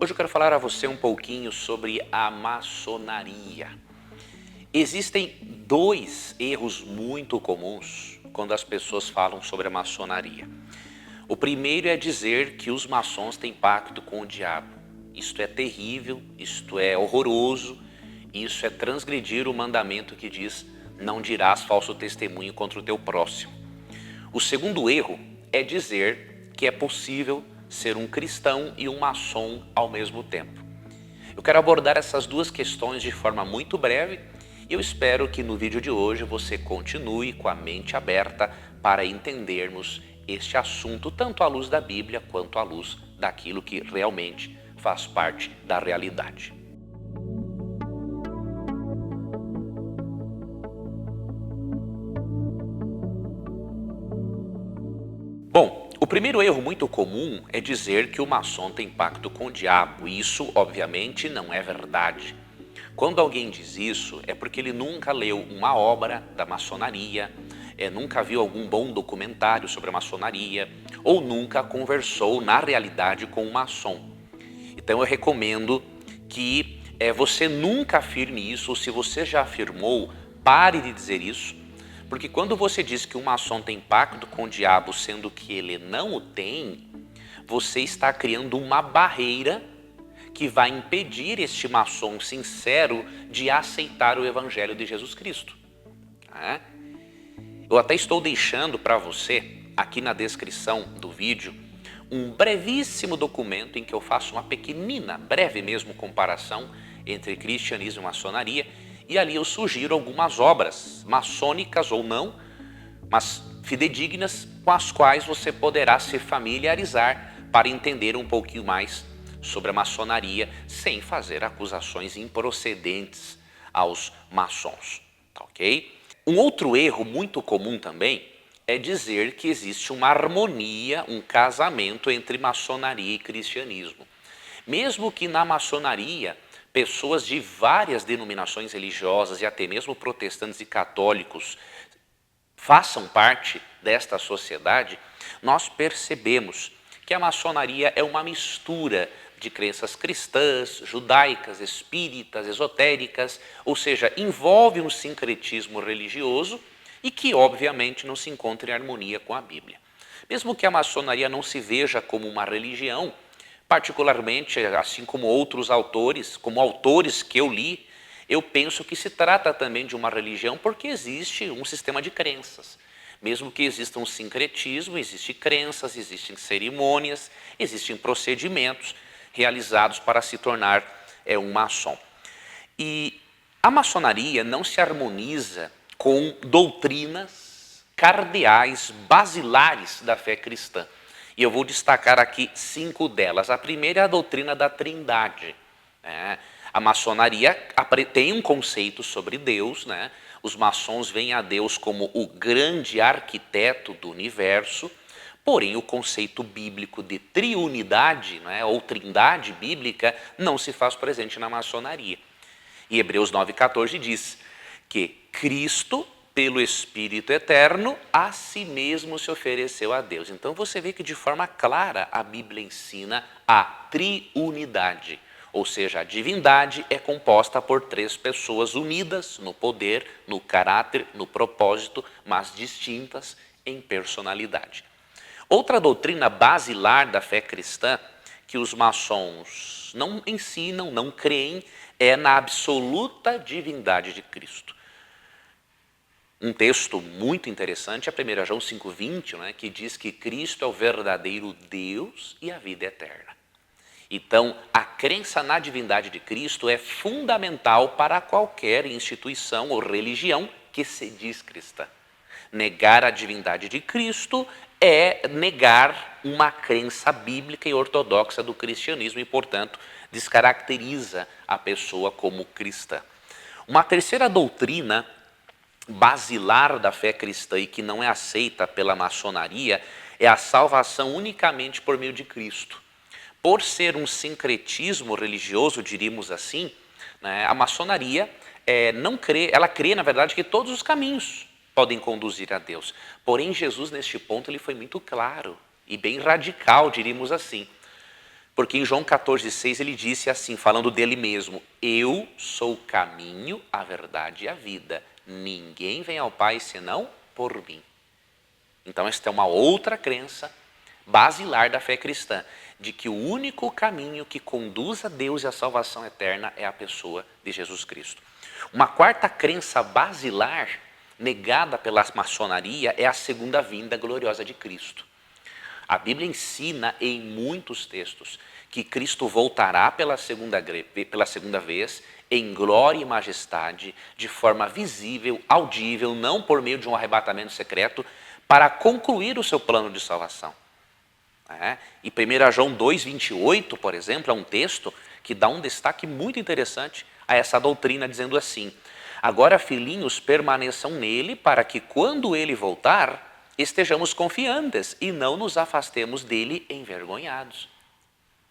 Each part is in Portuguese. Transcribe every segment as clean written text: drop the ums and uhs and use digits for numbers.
Hoje eu quero falar a você um pouquinho sobre a maçonaria. Existem dois erros muito comuns quando as pessoas falam sobre a maçonaria. O primeiro é dizer que os maçons têm pacto com o diabo. Isto é terrível, isto é horroroso, isso é transgredir o mandamento que diz: não dirás falso testemunho contra o teu próximo. O segundo erro é dizer que é possível ser um cristão e um maçom ao mesmo tempo. Eu quero abordar essas duas questões de forma muito breve e eu espero que no vídeo de hoje você continue com a mente aberta para entendermos este assunto tanto à luz da Bíblia quanto à luz daquilo que realmente faz parte da realidade. Bom, o primeiro erro muito comum é dizer que o maçom tem pacto com o diabo, e isso obviamente não é verdade. Quando alguém diz isso é porque ele nunca leu uma obra da maçonaria, nunca viu algum bom documentário sobre a maçonaria ou nunca conversou na realidade com um maçom. Então eu recomendo que você nunca afirme isso, ou se você já afirmou, pare de dizer isso. Porque quando você diz que um maçom tem pacto com o diabo, sendo que ele não o tem, você está criando uma barreira que vai impedir este maçom sincero de aceitar o evangelho de Jesus Cristo. Eu até estou deixando para você, aqui na descrição do vídeo, um brevíssimo documento em que eu faço uma pequenina, breve mesmo, comparação entre cristianismo e maçonaria, e ali eu sugiro algumas obras, maçônicas ou não, mas fidedignas, com as quais você poderá se familiarizar para entender um pouquinho mais sobre a maçonaria, sem fazer acusações improcedentes aos maçons, tá ok? Um outro erro muito comum também é dizer que existe uma harmonia, um casamento entre maçonaria e cristianismo. Mesmo que na maçonaria pessoas de várias denominações religiosas e até mesmo protestantes e católicos façam parte desta sociedade, nós percebemos que a maçonaria é uma mistura de crenças cristãs, judaicas, espíritas, esotéricas, ou seja, envolve um sincretismo religioso e que obviamente não se encontra em harmonia com a Bíblia. Mesmo que a maçonaria não se veja como uma religião, particularmente, assim como outros autores, como autores que eu li, eu penso que se trata também de uma religião porque existe um sistema de crenças. Mesmo que exista um sincretismo, existem crenças, existem cerimônias, existem procedimentos realizados para se tornar um maçom. E a maçonaria não se harmoniza com doutrinas cardeais, basilares da fé cristã. E eu vou destacar aqui 5 delas. A primeira é a doutrina da Trindade. A maçonaria tem um conceito sobre Deus, Os maçons veem a Deus como o grande arquiteto do universo, porém o conceito bíblico de triunidade, ou trindade bíblica, não se faz presente na maçonaria. E Hebreus 9,14 diz que Cristo, pelo Espírito Eterno, a si mesmo se ofereceu a Deus. Então você vê que de forma clara a Bíblia ensina a triunidade. Ou seja, a divindade é composta por 3 pessoas unidas no poder, no caráter, no propósito, mas distintas em personalidade. Outra doutrina basilar da fé cristã que os maçons não ensinam, não creem, é na absoluta divindade de Cristo. Um texto muito interessante é 1 João 5,20, que diz que Cristo é o verdadeiro Deus e a vida eterna. Então, a crença na divindade de Cristo é fundamental para qualquer instituição ou religião que se diz cristã. Negar a divindade de Cristo é negar uma crença bíblica e ortodoxa do cristianismo e, portanto, descaracteriza a pessoa como cristã. Uma terceira doutrina basilar da fé cristã e que não é aceita pela maçonaria é a salvação unicamente por meio de Cristo. Por ser um sincretismo religioso, diríamos assim, a maçonaria ela crê, na verdade, que todos os caminhos podem conduzir a Deus. Porém, Jesus, neste ponto, ele foi muito claro e bem radical, diríamos assim. Porque em João 14,6 ele disse assim, falando dele mesmo: eu sou o caminho, a verdade e a vida. Ninguém vem ao Pai senão por mim. Então esta é uma outra crença basilar da fé cristã, de que o único caminho que conduz a Deus e à salvação eterna é a pessoa de Jesus Cristo. Uma quarta crença basilar negada pela maçonaria é a segunda vinda gloriosa de Cristo. A Bíblia ensina em muitos textos que Cristo voltará pela segunda vez em glória e majestade, de forma visível, audível, não por meio de um arrebatamento secreto, para concluir o seu plano de salvação. E 1 João 2,28, por exemplo, é um texto que dá um destaque muito interessante a essa doutrina, dizendo assim: agora, filhinhos, permaneçam nele, para que quando ele voltar, estejamos confiantes e não nos afastemos dele envergonhados.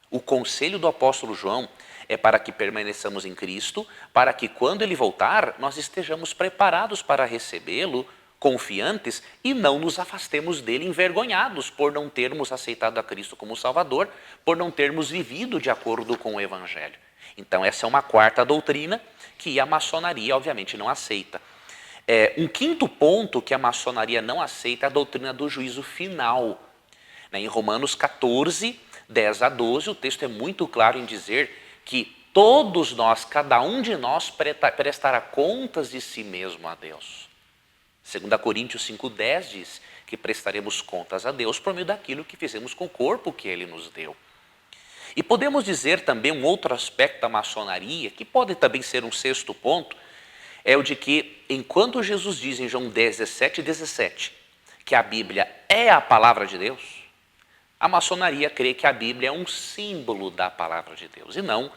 O conselho do apóstolo João é para que permaneçamos em Cristo, para que quando ele voltar, nós estejamos preparados para recebê-lo, confiantes, e não nos afastemos dele envergonhados por não termos aceitado a Cristo como Salvador, por não termos vivido de acordo com o Evangelho. Então essa é uma quarta doutrina que a maçonaria obviamente não aceita. Um quinto ponto que a maçonaria não aceita é a doutrina do juízo final. Em Romanos 14, 10 a 12, o texto é muito claro em dizer que todos nós, cada um de nós, prestará contas de si mesmo a Deus. 2 Coríntios 5,10 diz que prestaremos contas a Deus por meio daquilo que fizemos com o corpo que Ele nos deu. E podemos dizer também um outro aspecto da maçonaria, que pode também ser um sexto ponto, é o de que, enquanto Jesus diz em João 10, 17 e 17, que a Bíblia é a palavra de Deus, a maçonaria crê que a Bíblia é um símbolo da palavra de Deus e não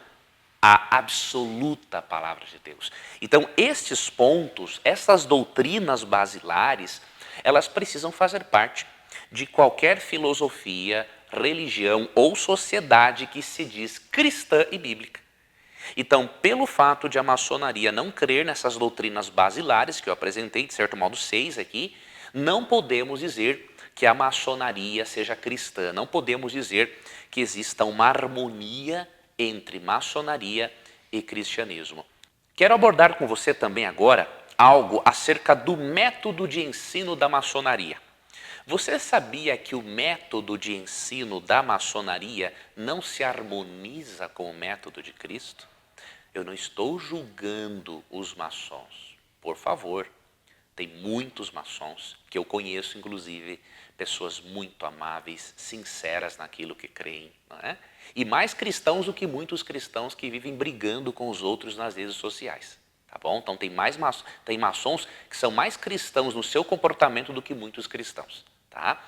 a absoluta palavra de Deus. Então, estes pontos, essas doutrinas basilares, elas precisam fazer parte de qualquer filosofia, religião ou sociedade que se diz cristã e bíblica. Então, pelo fato de a maçonaria não crer nessas doutrinas basilares, que eu apresentei, de certo modo 6 aqui, não podemos dizer que a maçonaria seja cristã, não podemos dizer que exista uma harmonia entre maçonaria e cristianismo. Quero abordar com você também agora algo acerca do método de ensino da maçonaria. Você sabia que o método de ensino da maçonaria não se harmoniza com o método de Cristo? Eu não estou julgando os maçons, por favor. Tem muitos maçons que eu conheço, inclusive, pessoas muito amáveis, sinceras naquilo que creem, não é? E mais cristãos do que muitos cristãos que vivem brigando com os outros nas redes sociais, tá bom? Então tem maçons que são mais cristãos no seu comportamento do que muitos cristãos, tá?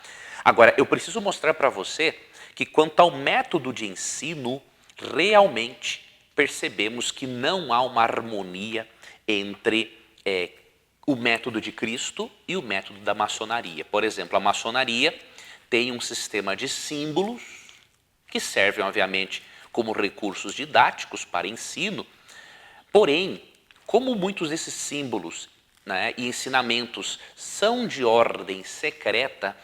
Agora, eu preciso mostrar para você que quanto ao método de ensino, realmente percebemos que não há uma harmonia entre o método de Cristo e o método da maçonaria. Por exemplo, a maçonaria tem um sistema de símbolos que servem, obviamente, como recursos didáticos para ensino. Porém, como muitos desses símbolos, né, e ensinamentos são de ordem secreta,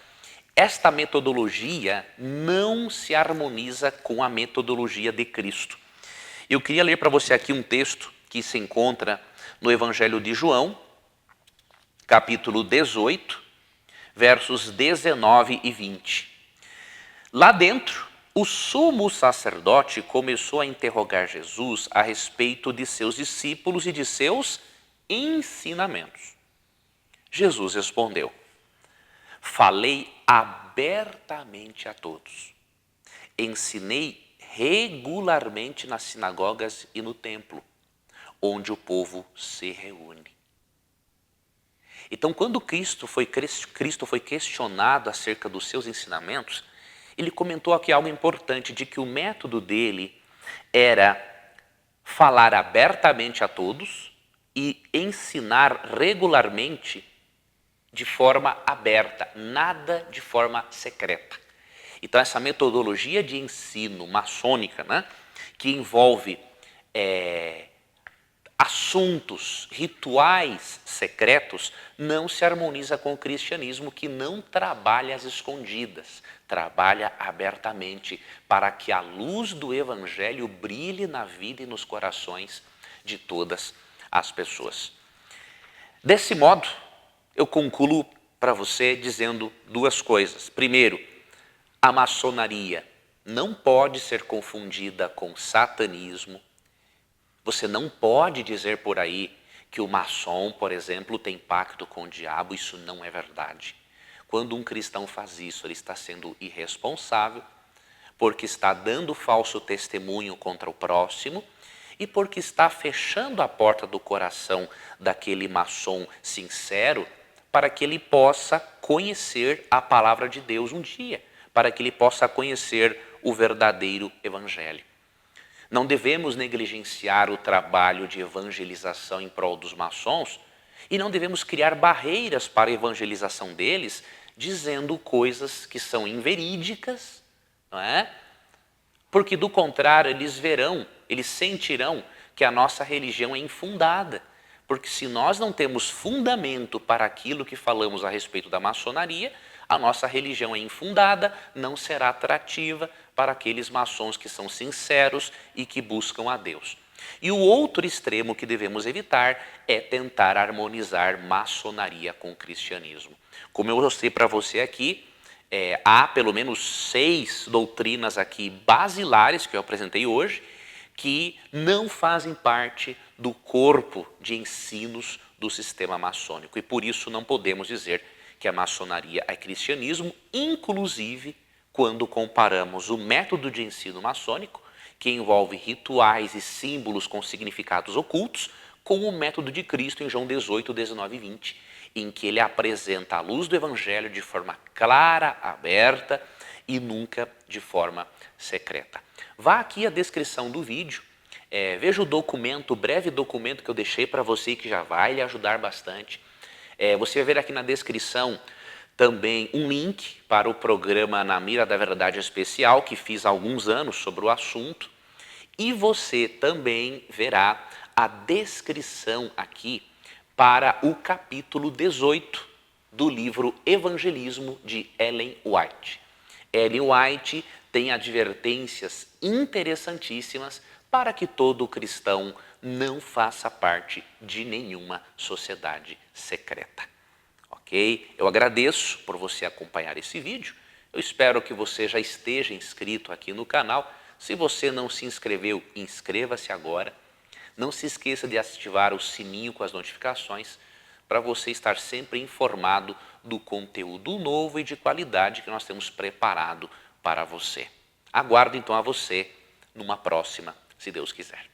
esta metodologia não se harmoniza com a metodologia de Cristo. Eu queria ler para você aqui um texto que se encontra no Evangelho de João, capítulo 18, versos 19 e 20. Lá dentro, o sumo sacerdote começou a interrogar Jesus a respeito de seus discípulos e de seus ensinamentos. Jesus respondeu: falei abertamente a todos. Ensinei regularmente nas sinagogas e no templo, onde o povo se reúne. Então, quando Cristo foi questionado acerca dos seus ensinamentos, ele comentou aqui algo importante, de que o método dele era falar abertamente a todos e ensinar regularmente de forma aberta, nada de forma secreta. Então, essa metodologia de ensino maçônica, né, que envolve assuntos, rituais secretos, não se harmoniza com o cristianismo, que não trabalha às escondidas, trabalha abertamente para que a luz do evangelho brilhe na vida e nos corações de todas as pessoas. Desse modo, eu concluo para você dizendo duas coisas. Primeiro, a maçonaria não pode ser confundida com satanismo. Você não pode dizer por aí que o maçom, por exemplo, tem pacto com o diabo. Isso não é verdade. Quando um cristão faz isso, ele está sendo irresponsável, porque está dando falso testemunho contra o próximo e porque está fechando a porta do coração daquele maçom sincero para que ele possa conhecer a palavra de Deus um dia, para que ele possa conhecer o verdadeiro evangelho. Não devemos negligenciar o trabalho de evangelização em prol dos maçons e não devemos criar barreiras para a evangelização deles, dizendo coisas que são inverídicas, não é? Porque do contrário eles verão, eles sentirão que a nossa religião é infundada. Porque se nós não temos fundamento para aquilo que falamos a respeito da maçonaria, a nossa religião é infundada, não será atrativa para aqueles maçons que são sinceros e que buscam a Deus. E o outro extremo que devemos evitar é tentar harmonizar maçonaria com o cristianismo. Como eu mostrei para você aqui, há pelo menos 6 doutrinas aqui basilares que eu apresentei hoje, que não fazem parte do corpo de ensinos do sistema maçônico. E por isso não podemos dizer que a maçonaria é cristianismo, inclusive quando comparamos o método de ensino maçônico, que envolve rituais e símbolos com significados ocultos, com o método de Cristo em João 18, 19 e 20, em que ele apresenta a luz do evangelho de forma clara, aberta e nunca de forma secreta. Vá aqui a descrição do vídeo, veja o documento, o breve documento que eu deixei para você, que já vai lhe ajudar bastante. Você vai ver aqui na descrição também um link para o programa Na Mira da Verdade Especial, que fiz há alguns anos sobre o assunto. E você também verá a descrição aqui para o capítulo 18 do livro Evangelismo de Ellen White. Ellen White tem advertências interessantíssimas para que todo cristão não faça parte de nenhuma sociedade secreta. Ok? Eu agradeço por você acompanhar esse vídeo. Eu espero que você já esteja inscrito aqui no canal. Se você não se inscreveu, inscreva-se agora. Não se esqueça de ativar o sininho com as notificações para você estar sempre informado do conteúdo novo e de qualidade que nós temos preparado para você. Aguardo então a você numa próxima, se Deus quiser.